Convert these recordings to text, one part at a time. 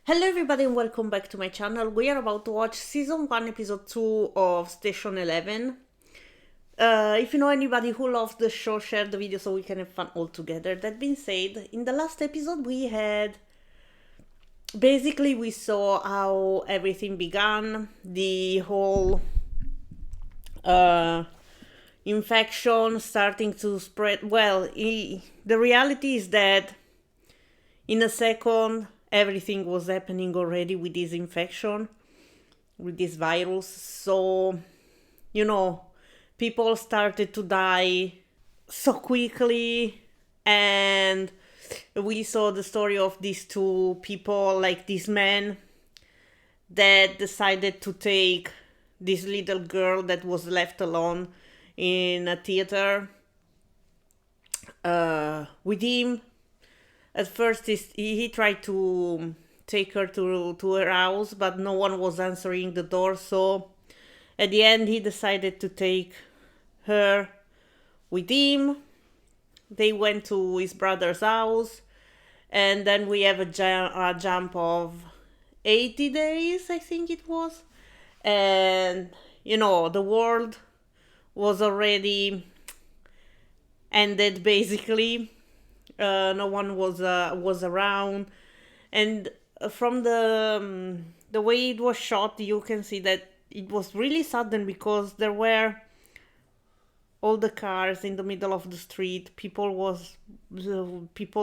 Hello everybody and welcome back to my channel. We are about to watch season 1 episode 2 of Station 11. If you know anybody who loves the show, share the video so we can have fun all together. That being said, in the last episode we saw how everything began, the whole infection starting to spread. Well, the reality is that in a second everything was happening already with this infection, with this virus. So, people started to die so quickly, and we saw the story of these two people, like this man that decided to take this little girl that was left alone in a theater with him. At first, he tried to take her to her house, but no one was answering the door. So at the end, he decided to take her with him. They went to his brother's house, and then we have a jump of 80 days, I think it was. And, the world was already ended, basically. No one was around, and from the way it was shot, you can see that it was really sudden, because there were all the cars in the middle of the street. People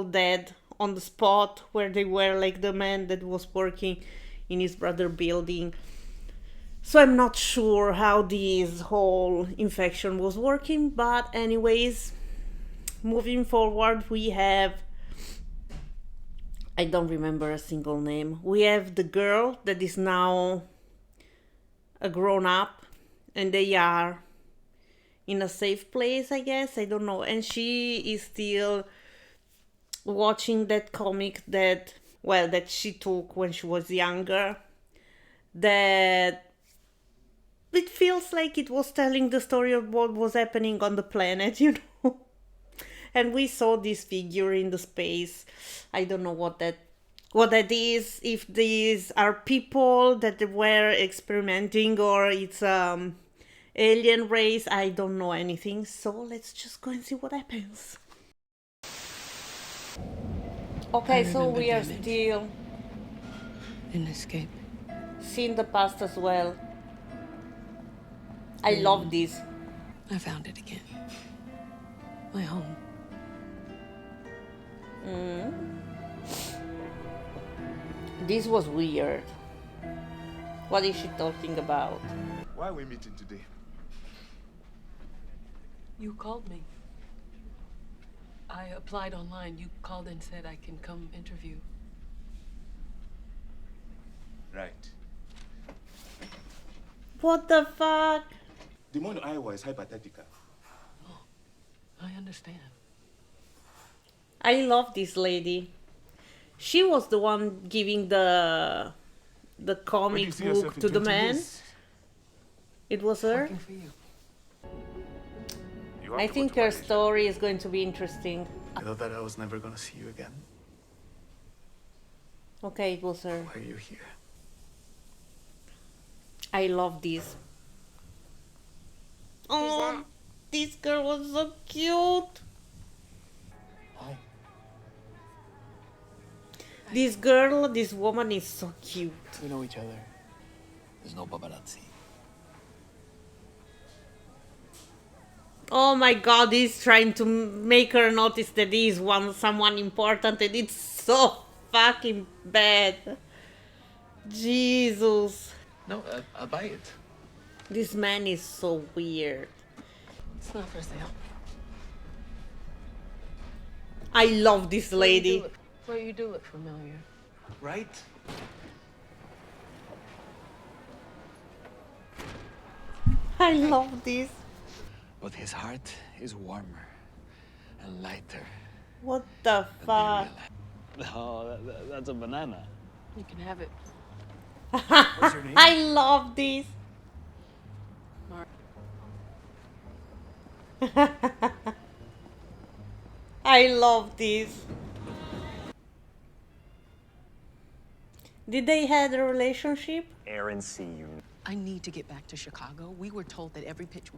dead on the spot where they were, like the man that was working in his brother building. So I'm not sure how this whole infection was working, but anyways, moving forward, we have, I don't remember a single name. We have the girl that is now a grown up, and they are in a safe place, I guess. I don't know. And she is still watching that comic that she took when she was younger. That it feels like it was telling the story of what was happening on the planet, And we saw this figure in the space. I don't know what that is. If these are people that were experimenting, or it's alien race. I don't know anything. So let's just go and see what happens. Okay, so we are still in escape. seeing the past as well. I love this. I found it again. My home. This was weird. What is she talking about? Why are we meeting today? You called me. I applied online. You called and said I can come interview. Right. What the fuck? The one in Iowa is hypothetical. Oh, I understand. I love this lady. She was the one giving the comic book to the man. It was her. Working for you. I think her story is going to be interesting. I thought that I was never gonna see you again. Okay, it was her. Why are you here? I love this. Oh, this girl was so cute. Hi. This woman is so cute. We know each other. There's no paparazzi. Oh my god, he's trying to make her notice that he is someone important, and it's so fucking bad. Jesus. No, I'll buy it. This man is so weird. It's not for sale. I love this lady. Well, you do look familiar. Right? I love this. But his heart is warmer and lighter. What the fuck? Oh, that's a banana. You can have it. What's your name? I love this. Mark. I love this. Did they had a relationship? Aaron, see you. I need to get back to Chicago. We were told that every pitch.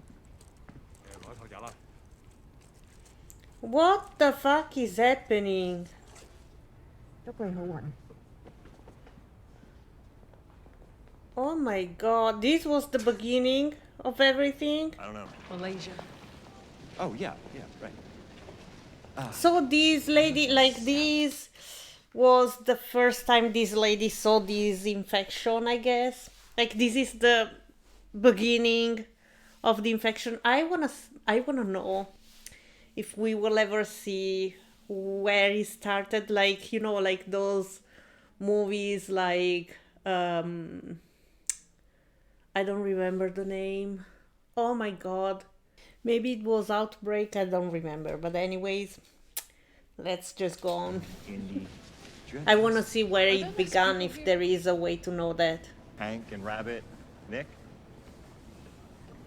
What the fuck is happening? Oh my god, this was the beginning of everything? I don't know. Malaysia. Oh, yeah, right. So this lady, like this, was the first time this lady saw this infection, I guess. Like this is the beginning of the infection. I wanna know if we will ever see where it started. Like, you know, like those movies like I don't remember the name. Oh my god. Maybe it was Outbreak, I don't remember. But anyways, let's just go on. Indy. I want to see where it began, if there is a way to know that. Hank and Rabbit. Nick?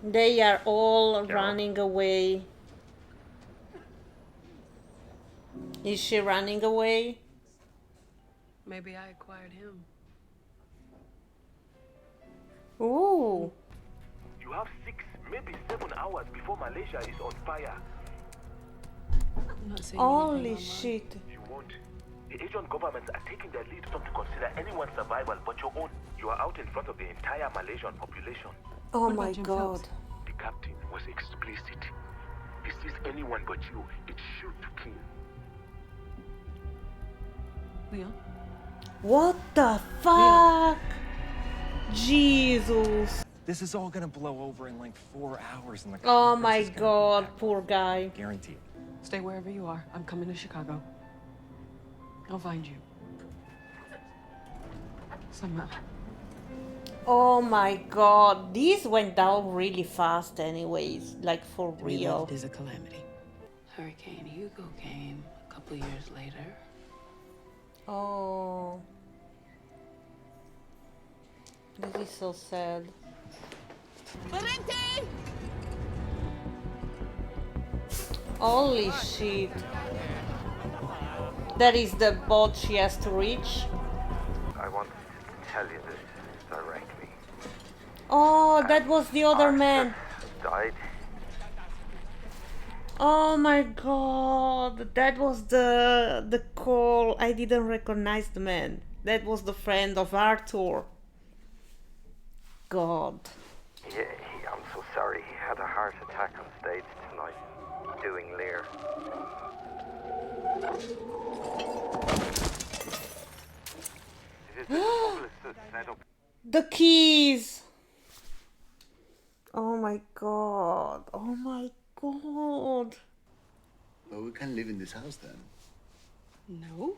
They are all Carol. running away. Is she running away? Maybe I acquired him. Ooh. You have 6, maybe 7 hours before Malaysia is on fire. I'm not seeing Holy anything shit. You won't. The Asian governments are taking their lead not to consider anyone's survival but your own. You are out in front of the entire Malaysian population. Oh What my about Jim god. Phelps? The captain was explicit. If he sees anyone but you, it's shoot to kill. Leon? What the fuck? Jesus. This is all gonna blow over in like 4 hours and the Oh conference my is gonna be god, back. poor guy. Guaranteed. Stay wherever you are. I'm coming to Chicago. I'll find you. Somehow. Oh my god, this went down really fast anyways, like for To be real. loved is a calamity. Hurricane Hugo came a couple years later. Oh. This is so sad. Holy shit. That is the boat she has to reach. I want to tell you this directly. Oh, that was the other man. Died. Oh my god, that was the call. I didn't recognize the man. That was the friend of Arthur. God. I'm so sorry. He had a heart attack on stage tonight, doing Lear. It is hopeless set up. The keys. Oh my god. Oh my god. Well, we can't live in this house then. No?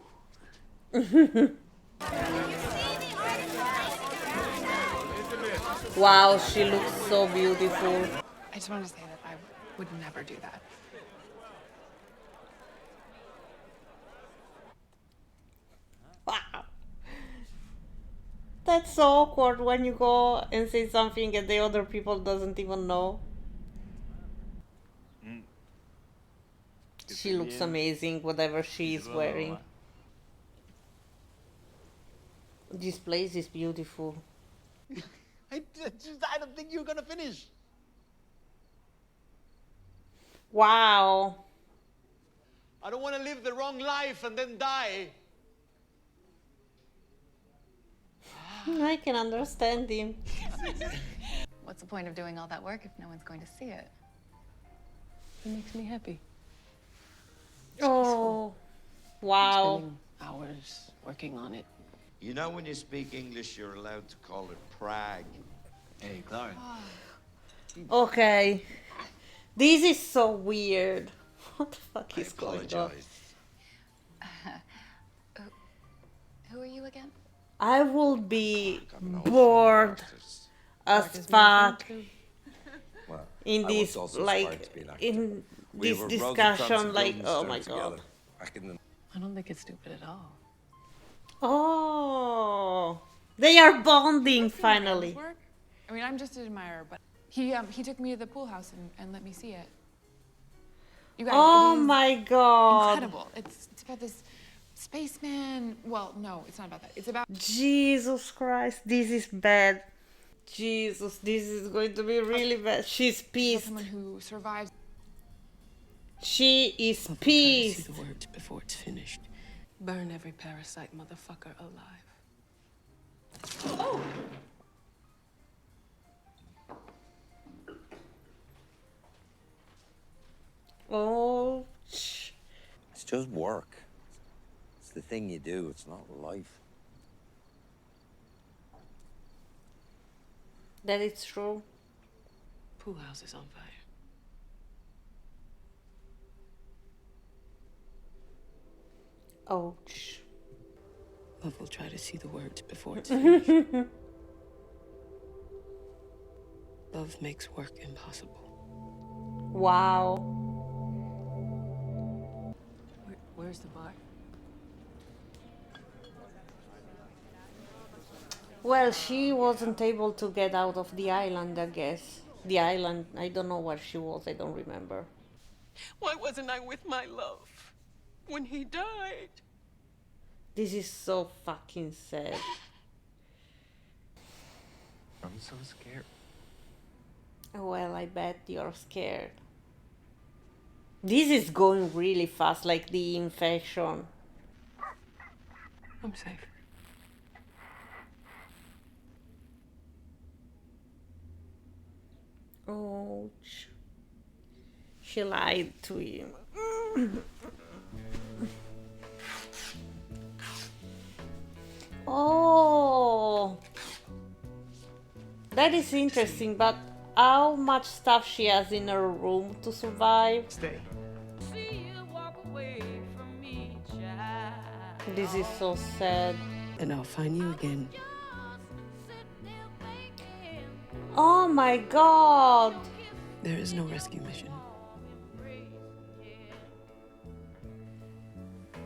Wow, she looks so beautiful. I just wanted to say that I would never do that. Wow. That's so awkward when you go and say something and the other people doesn't even know. She looks amazing, whatever she is wearing. This place is beautiful. I don't think you're gonna finish. Wow. I don't want to live the wrong life and then die. I can understand him. What's the point of doing all that work if no one's going to see it? It makes me happy. Oh, wow. Spending hours working on it. You know, when you speak English, you're allowed to call it Prague. Hey, Clark. Okay. This is so weird. What the fuck I is going on? apologize. Who are you again? I will be I'm an old bored friend of Arthur's. as fuck Well, in I this, once also like, aspired to be an actor. in We this were Rosencrantz discussion, and like, oh Guildenstern my god. together back in the I don't think it's stupid at all. Oh, they are bonding finally. Work? I mean, I'm just an admirer, but he took me to the pool house and let me see it. You guys, Oh it is my god. incredible. It's got this spaceman. Well, no, it's not about that. It's about Jesus Christ, this is bad. Jesus, this is going to be really bad. She's pissed. someone who survives. She is Love will try to see pissed. the words before it's finished. Burn every parasite motherfucker alive. Oh, It's just work. It's the thing you do. It's not life. that is true. Pool house is on fire. Ouch. Love will try to see the words before it's finished. Love makes work impossible. Wow. Where's the bar? Well, she wasn't able to get out of the island, I guess. The island, I don't know where she was, I don't remember. Why wasn't I with my love when he died? This is so fucking sad. I'm so scared. Well, I bet you're scared. This is going really fast, like the infection. I'm safe. Ouch. She lied to him. Oh, that is interesting, but how much stuff she has in her room to survive? Stay. This is so sad. And I'll find you again. Oh my god. There is no rescue mission.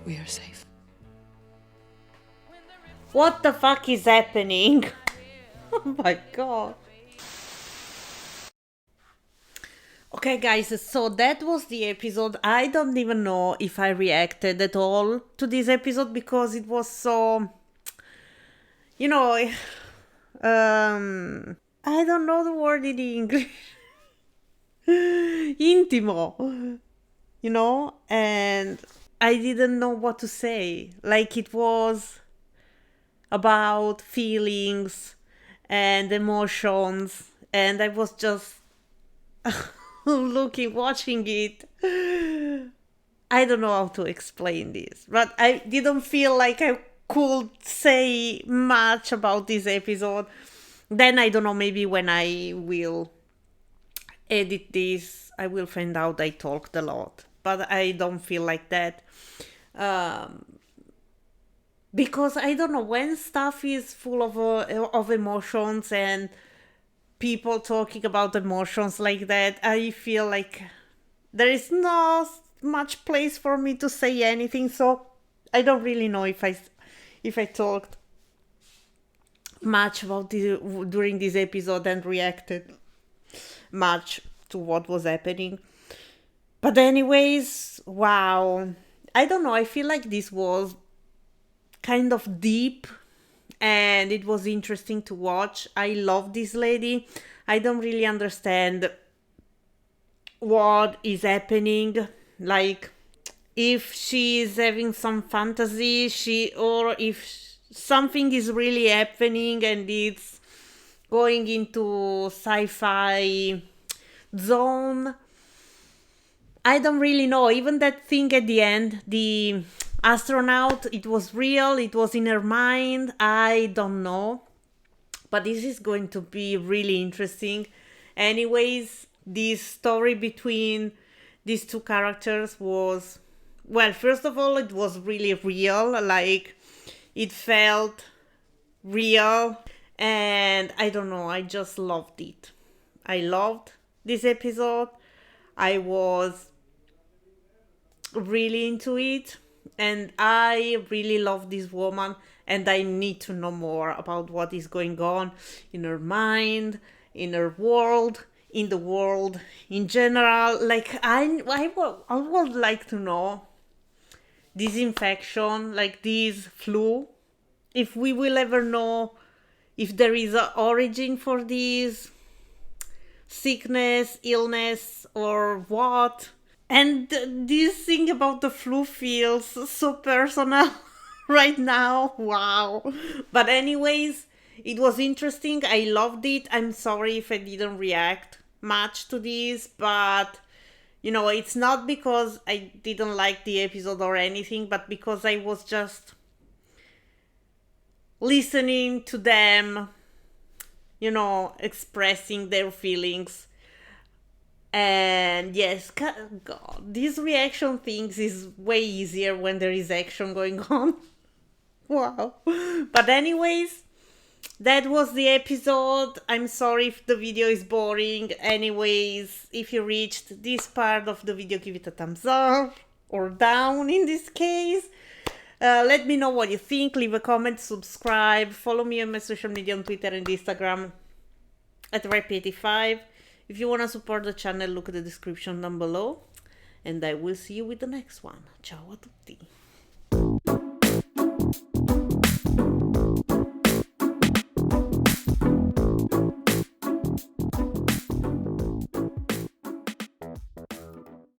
We are safe. What the fuck is happening? Oh my god. Okay guys, so that was the episode. I don't even know if I reacted at all to this episode because it was so, you know, I don't know the word in English. Intimo, you know, and I didn't know what to say. Like, it was about feelings and emotions, and I was just watching it. I don't know how to explain this, but I didn't feel like I could say much about this episode. Then I don't know, maybe when I will edit this, I will find out I talked a lot, but I don't feel like that. Because I don't know, when stuff is full of emotions and people talking about emotions like that, I feel like there is not much place for me to say anything. So I don't really know if I talked much about this during this episode and reacted much to what was happening. But anyways, wow. I don't know, I feel like this was kind of deep and it was interesting to watch. I love this lady. I don't really understand what is happening. Like, if she is having some fantasy, or if something is really happening and it's going into sci-fi zone. I don't really know. Even that thing at the end, the astronaut, it was real, it was in her mind. I don't know. But this is going to be really interesting. Anyways, this story between these two characters was, well, first of all, it was really real. Like, it felt real. And I don't know, I just loved it. I loved this episode. I was really into it. And I really love this woman. And I need to know more about what is going on in her mind, in her world, in the world in general. Like, I would like to know disinfection, like this flu. If we will ever know if there is an origin for this sickness, illness, or what. And this thing about the flu feels so personal right now. Wow. But anyways, it was interesting. I loved it. I'm sorry if I didn't react much to this, but you know, it's not because I didn't like the episode or anything, but because I was just listening to them, you know, expressing their feelings. And yes, God, these reaction things is way easier when there is action going on. Wow. But anyways, that was the episode. I'm sorry if the video is boring. Anyways, if you reached this part of the video, give it a thumbs up or down in this case. Let me know what you think. Leave a comment, subscribe, follow me on my social media on Twitter and Instagram at Reppy85. If you want to support the channel, look at the description down below. And I will see you with the next one. Ciao a tutti.